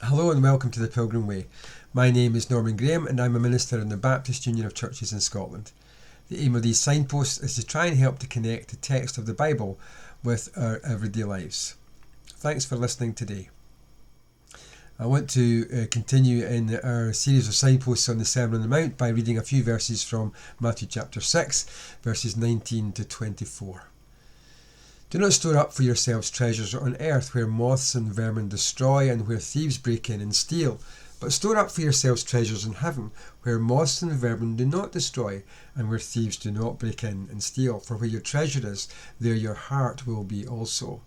Hello and welcome to the Pilgrim Way. My name is Norman Graham and I'm a minister in the Baptist Union of Churches in Scotland. The aim of these signposts is to try and help to connect the text of the Bible with our everyday lives. Thanks for listening today. I want to continue in our series of signposts on the Sermon on the Mount by reading a few verses from Matthew chapter 6, verses 19 to 24. Do not store up for yourselves treasures on earth where moths and vermin destroy and where thieves break in and steal, but store up for yourselves treasures in heaven where moths and vermin do not destroy and where thieves do not break in and steal. For where your treasure is, there your heart will be also.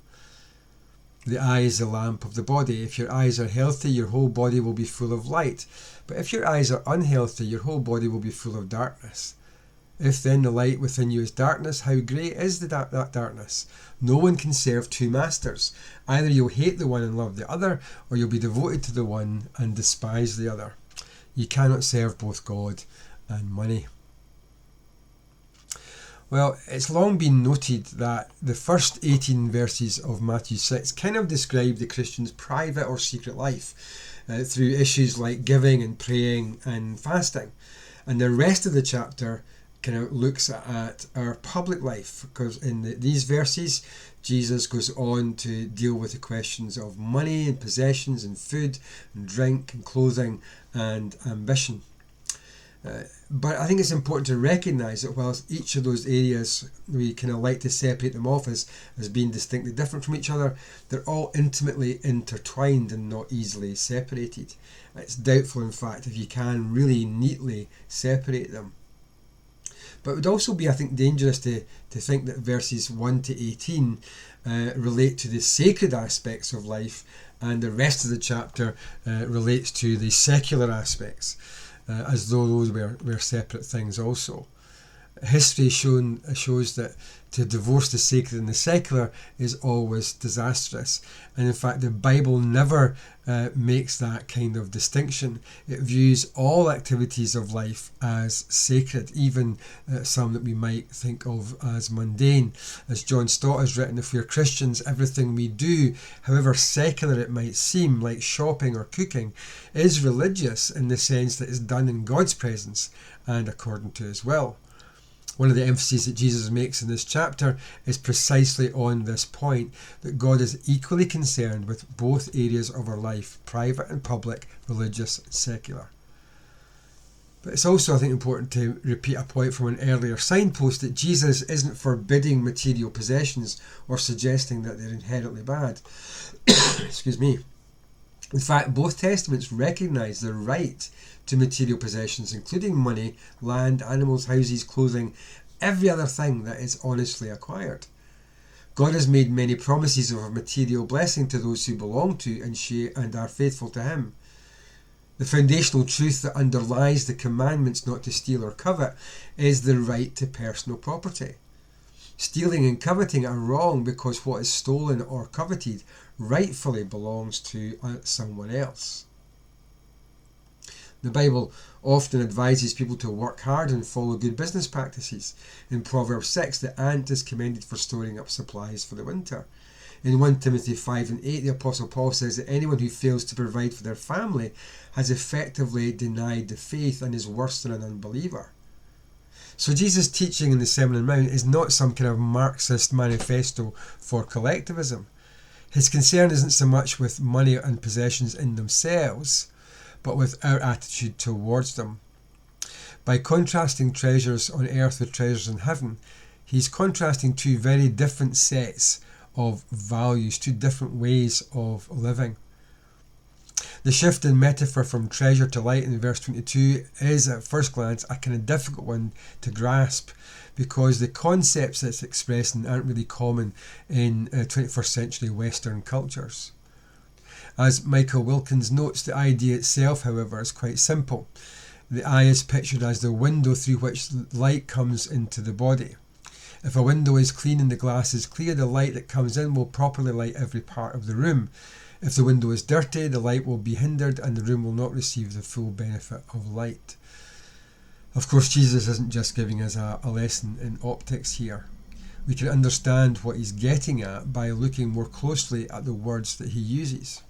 The eye is the lamp of the body. If your eyes are healthy, your whole body will be full of light. But if your eyes are unhealthy, your whole body will be full of darkness. If then the light within you is darkness, how great is that darkness? No one can serve two masters. Either you'll hate the one and love the other, or you'll be devoted to the one and despise the other. You cannot serve both God and money. Well, it's long been noted that the first 18 verses of Matthew 6 kind of describe the Christian's private or secret life through issues like giving and praying and fasting. And the rest of the chapter kind of looks at our public life, because in these verses Jesus goes on to deal with the questions of money and possessions and food and drink and clothing and ambition. But I think it's important to recognise that whilst each of those areas we kind of like to separate them off as being distinctly different from each other, they're all intimately intertwined and not easily separated. It's doubtful, in fact, if you can really neatly separate them. But it would also be, I think, dangerous to think that verses 1 to 18 relate to the sacred aspects of life and the rest of the chapter relates to the secular aspects, as though those were separate things also. History shows that to divorce the sacred and the secular is always disastrous, and in fact the Bible never makes that kind of distinction. It views all activities of life as sacred, even some that we might think of as mundane. As John Stott has written, if we are Christians, everything we do, however secular it might seem, like shopping or cooking, is religious in the sense that it's done in God's presence and according to His will. One of the emphases that Jesus makes in this chapter is precisely on this point, that God is equally concerned with both areas of our life, private and public, religious and secular. But it's also, I think, important to repeat a point from an earlier signpost, that Jesus isn't forbidding material possessions or suggesting that they're inherently bad. Excuse me. In fact, both testaments recognise the right to material possessions, including money, land, animals, houses, clothing, every other thing that is honestly acquired. God has made many promises of a material blessing to those who belong to and are faithful to Him. The foundational truth that underlies the commandments not to steal or covet is the right to personal property. Stealing and coveting are wrong because what is stolen or coveted rightfully belongs to someone else. The Bible often advises people to work hard and follow good business practices. In Proverbs 6, the ant is commended for storing up supplies for the winter. In 1 Timothy 5 and 8, the Apostle Paul says that anyone who fails to provide for their family has effectively denied the faith and is worse than an unbeliever. So Jesus' teaching in the Sermon on the Mount is not some kind of Marxist manifesto for collectivism. His concern isn't so much with money and possessions in themselves, but with our attitude towards them. By contrasting treasures on earth with treasures in heaven, he's contrasting two very different sets of values, two different ways of living. The shift in metaphor from treasure to light in verse 22 is, at first glance, a kind of difficult one to grasp, because the concepts it's expressing aren't really common in 21st century Western cultures. As Michael Wilkins notes, the idea itself, however, is quite simple. The eye is pictured as the window through which light comes into the body. If a window is clean and the glass is clear, the light that comes in will properly light every part of the room. If the window is dirty, the light will be hindered and the room will not receive the full benefit of light. Of course, Jesus isn't just giving us a lesson in optics here. We can understand what he's getting at by looking more closely at the words that he uses.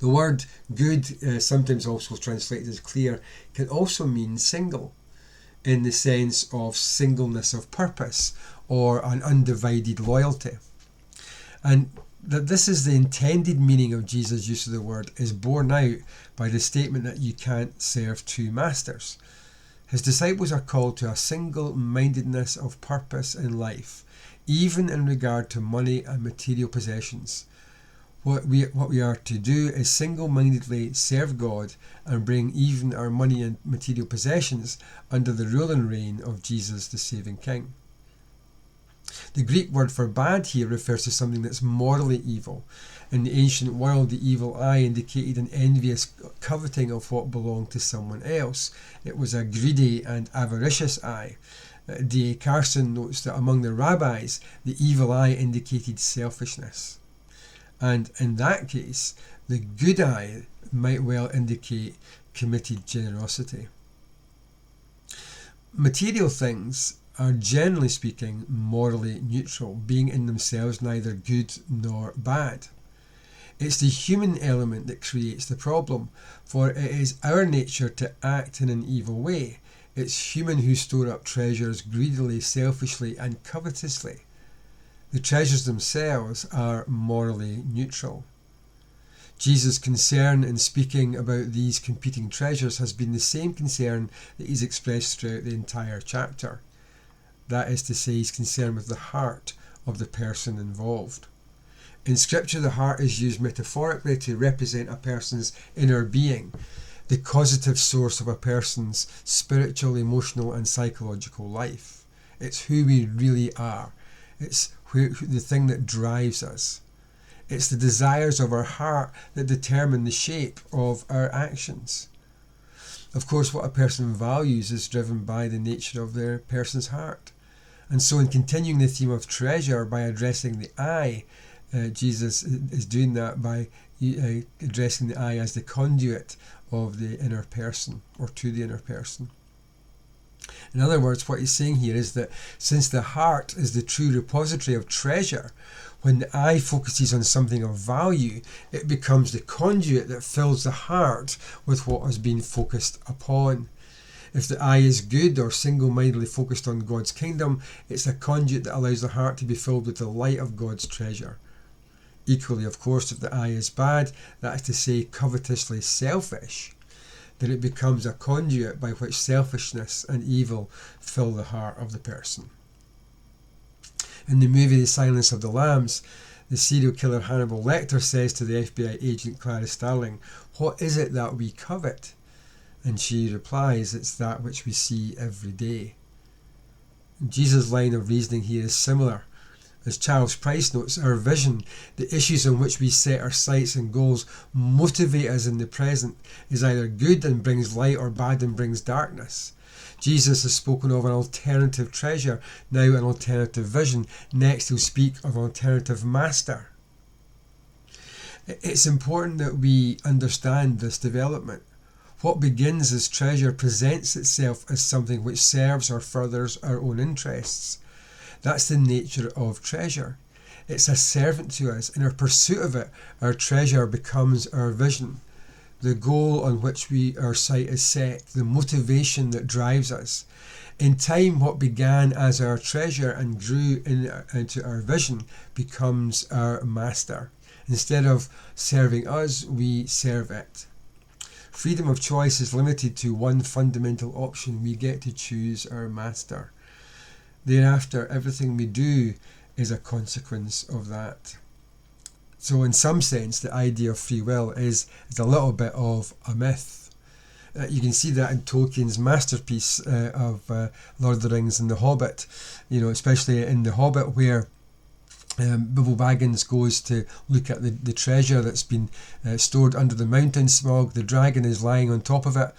The word good, sometimes also translated as clear, can also mean single, in the sense of singleness of purpose or an undivided loyalty. And that this is the intended meaning of Jesus' use of the word is borne out by the statement that you can't serve two masters. His disciples are called to a single-mindedness of purpose in life, even in regard to money and material possessions. What we are to do is single-mindedly serve God and bring even our money and material possessions under the rule and reign of Jesus, the saving King. The Greek word for bad here refers to something that's morally evil. In the ancient world, the evil eye indicated an envious coveting of what belonged to someone else. It was a greedy and avaricious eye. D.A. Carson notes that among the rabbis, the evil eye indicated selfishness. And in that case, the good eye might well indicate committed generosity. Material things are, generally speaking, morally neutral, being in themselves neither good nor bad. It's the human element that creates the problem, for it is our nature to act in an evil way. It's human who store up treasures greedily, selfishly, and covetously. The treasures themselves are morally neutral. Jesus' concern in speaking about these competing treasures has been the same concern that he's expressed throughout the entire chapter. That is to say, he's concerned with the heart of the person involved. In Scripture, the heart is used metaphorically to represent a person's inner being, the causative source of a person's spiritual, emotional, and psychological life. It's who we really are. It's the thing that drives us. It's the desires of our heart that determine the shape of our actions. Of course, what a person values is driven by the nature of their person's heart. And so in continuing the theme of treasure by addressing the eye, Jesus is doing that by addressing the eye as the conduit of the inner person, or to the inner person. In other words, what he's saying here is that since the heart is the true repository of treasure, when the eye focuses on something of value, it becomes the conduit that fills the heart with what has been focused upon. If the eye is good or single-mindedly focused on God's kingdom, it's a conduit that allows the heart to be filled with the light of God's treasure. Equally, of course, if the eye is bad, that is to say covetously selfish, then it becomes a conduit by which selfishness and evil fill the heart of the person. In the movie The Silence of the Lambs, the serial killer Hannibal Lecter says to the FBI agent Clara Starling, "What is it that we covet?" And she replies, "It's that which we see every day." Jesus' line of reasoning here is similar. As Charles Price notes, our vision, the issues on which we set our sights and goals, motivate us in the present, is either good and brings light or bad and brings darkness. Jesus has spoken of an alternative treasure, now an alternative vision. Next he'll speak of an alternative master. It's important that we understand this development. What begins as treasure presents itself as something which serves or furthers our own interests. That's the nature of treasure. It's a servant to us. In our pursuit of it, our treasure becomes our vision, the goal on which our sight is set, the motivation that drives us. In time, what began as our treasure and grew into our vision becomes our master. Instead of serving us, we serve it. Freedom of choice is limited to one fundamental option. We get to choose our master. Thereafter, everything we do is a consequence of that. So in some sense, the idea of free will is a little bit of a myth. You can see that in Tolkien's masterpiece of Lord of the Rings and The Hobbit, especially in The Hobbit, where Bilbo Baggins goes to look at the treasure that's been stored under the mountain smog. The dragon is lying on top of it.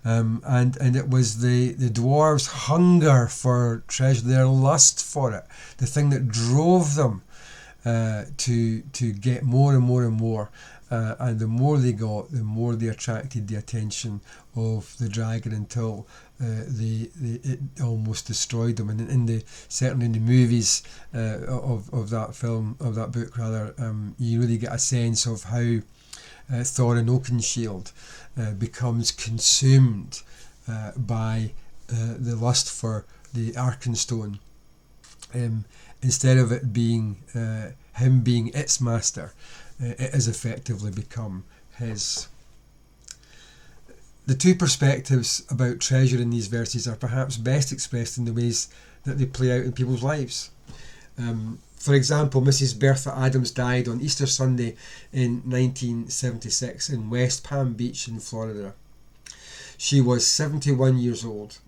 And it was the dwarves' hunger for treasure, their lust for it, the thing that drove them to get more and more and more. And the more they got, the more they attracted the attention of the dragon until it almost destroyed them. And certainly in the movies of that film, of that book rather, you really get a sense of how Thorin Oakenshield becomes consumed by the lust for the Arkenstone. Instead of it being him being its master, it has effectively become his. The two perspectives about treasure in these verses are perhaps best expressed in the ways that they play out in people's lives. For example, Mrs. Bertha Adams died on Easter Sunday in 1976 in West Palm Beach in Florida. She was 71 years old.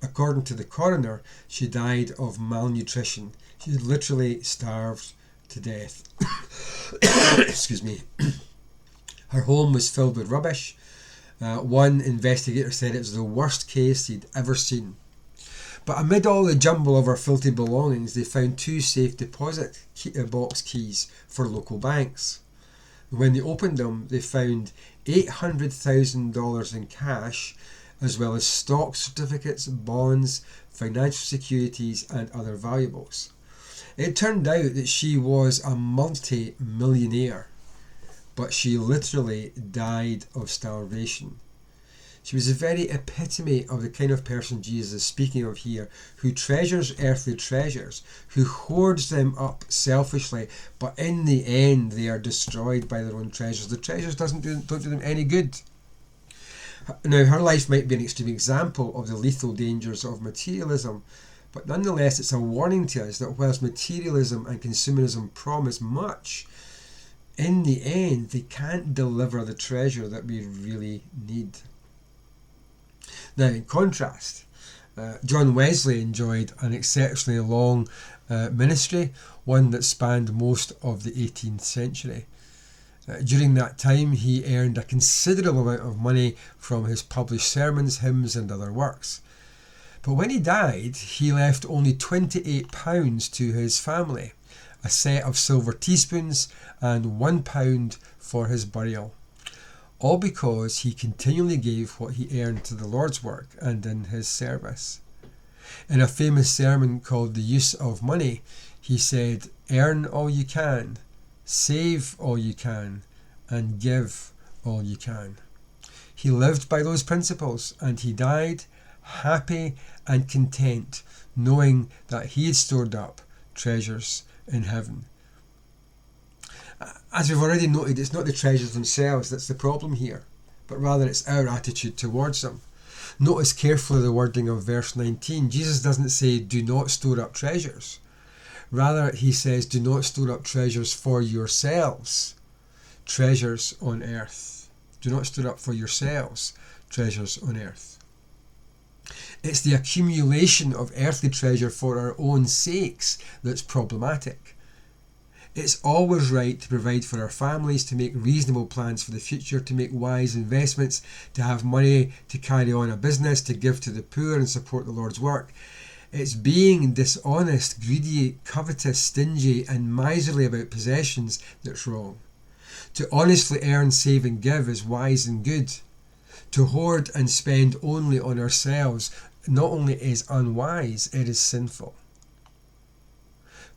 According to the coroner, she died of malnutrition. She literally starved to death. Excuse me. Her home was filled with rubbish. One investigator said it was the worst case he'd ever seen. But amid all the jumble of her filthy belongings, they found two safe deposit box keys for local banks. When they opened them, they found $800,000 in cash, as well as stock certificates, bonds, financial securities, and other valuables. It turned out that she was a multi-millionaire, but she literally died of starvation. She was the very epitome of the kind of person Jesus is speaking of here, who treasures earthly treasures, who hoards them up selfishly, but in the end they are destroyed by their own treasures. The treasures don't do them any good. Now, her life might be an extreme example of the lethal dangers of materialism, but nonetheless it's a warning to us that whilst materialism and consumerism promise much, in the end they can't deliver the treasure that we really need. Now, in contrast, John Wesley enjoyed an exceptionally long ministry, one that spanned most of the 18th century. During that time, he earned a considerable amount of money from his published sermons, hymns, and other works. But when he died, he left only £28 to his family, a set of silver teaspoons, and £1 for his burial. All because he continually gave what he earned to the Lord's work and in his service. In a famous sermon called The Use of Money, he said, "Earn all you can, save all you can, and give all you can." He lived by those principles, and he died happy and content, knowing that he had stored up treasures in heaven. As we've already noted, it's not the treasures themselves that's the problem here, but rather it's our attitude towards them. Notice carefully the wording of verse 19. Jesus doesn't say, "Do not store up treasures." Rather, he says, "Do not store up treasures for yourselves, treasures on earth." Do not store up for yourselves treasures on earth. It's the accumulation of earthly treasure for our own sakes that's problematic. It's always right to provide for our families, to make reasonable plans for the future, to make wise investments, to have money to carry on a business, to give to the poor and support the Lord's work. It's being dishonest, greedy, covetous, stingy, and miserly about possessions that's wrong. To honestly earn, save, and give is wise and good. To hoard and spend only on ourselves not only is unwise, it is sinful.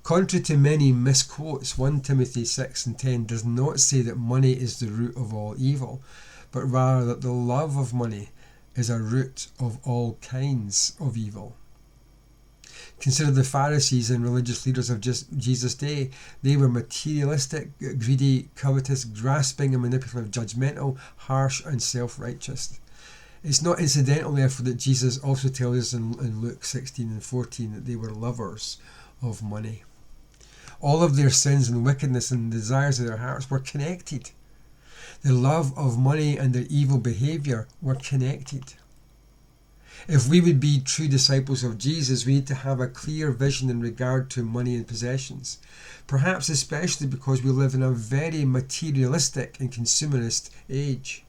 Contrary to many misquotes, 1 Timothy 6:10 does not say that money is the root of all evil, but rather that the love of money is a root of all kinds of evil. Consider the Pharisees and religious leaders of Jesus' day. They were materialistic, greedy, covetous, grasping and manipulative, judgmental, harsh and self-righteous. It's not incidental, therefore, that Jesus also tells us in Luke 16:14 that they were lovers of money. All of their sins and wickedness and desires of their hearts were connected. The love of money and their evil behaviour were connected. If we would be true disciples of Jesus, we need to have a clear vision in regard to money and possessions. Perhaps especially because we live in a very materialistic and consumerist age.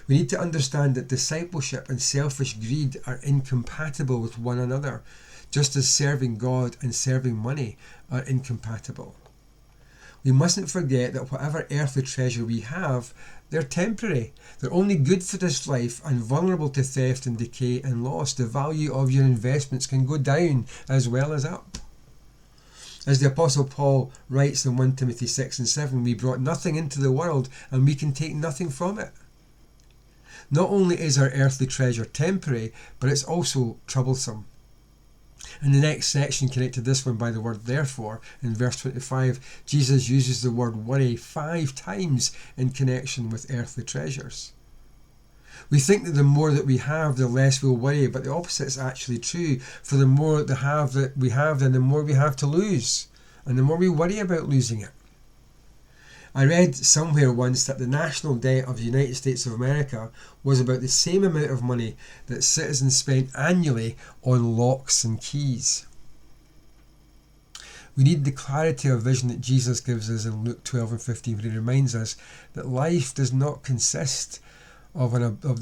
We need to understand that discipleship and selfish greed are incompatible with one another, just as serving God and serving money are incompatible. We mustn't forget that whatever earthly treasure we have, they're temporary. They're only good for this life and vulnerable to theft and decay and loss. The value of your investments can go down as well as up. As the Apostle Paul writes in 1 Timothy 6 and 7, we brought nothing into the world and we can take nothing from it. Not only is our earthly treasure temporary, but it's also troublesome. In the next section connected to this one by the word therefore, in verse 25, Jesus uses the word worry 5 times in connection with earthly treasures. We think that the more that we have, the less we'll worry, but the opposite is actually true. For the more that we have, then the more we have to lose, and the more we worry about losing it. I read somewhere once that the national debt of the United States of America was about the same amount of money that citizens spent annually on locks and keys. We need the clarity of vision that Jesus gives us in Luke 12 and 15, where he reminds us that life does not consist of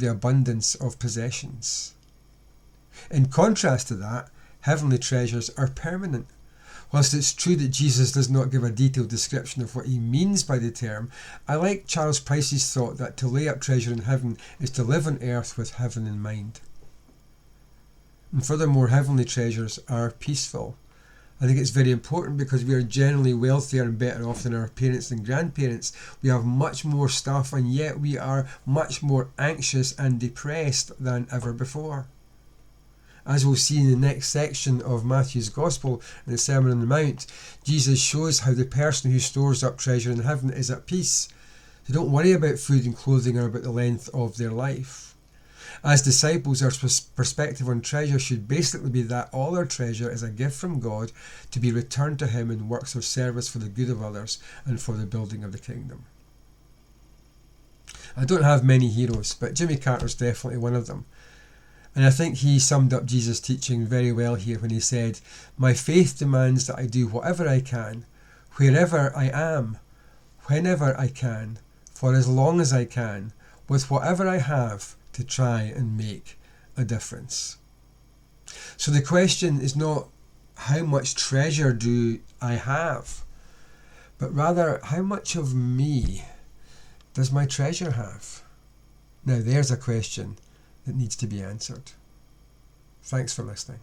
the abundance of possessions. In contrast to that, heavenly treasures are permanent. Whilst it's true that Jesus does not give a detailed description of what he means by the term, I like Charles Price's thought that to lay up treasure in heaven is to live on earth with heaven in mind. And furthermore, heavenly treasures are peaceful. I think it's very important because we are generally wealthier and better off than our parents and grandparents. We have much more stuff, and yet we are much more anxious and depressed than ever before. As we'll see in the next section of Matthew's Gospel in the Sermon on the Mount, Jesus shows how the person who stores up treasure in heaven is at peace. They don't worry about food and clothing or about the length of their life. As disciples, our perspective on treasure should basically be that all our treasure is a gift from God to be returned to him in works of service for the good of others and for the building of the kingdom. I don't have many heroes, but Jimmy Carter's definitely one of them. And I think he summed up Jesus' teaching very well here when he said, "My faith demands that I do whatever I can, wherever I am, whenever I can, for as long as I can, with whatever I have, to try and make a difference." So the question is not how much treasure do I have, but rather how much of me does my treasure have? Now there's a question that needs to be answered. Thanks for listening.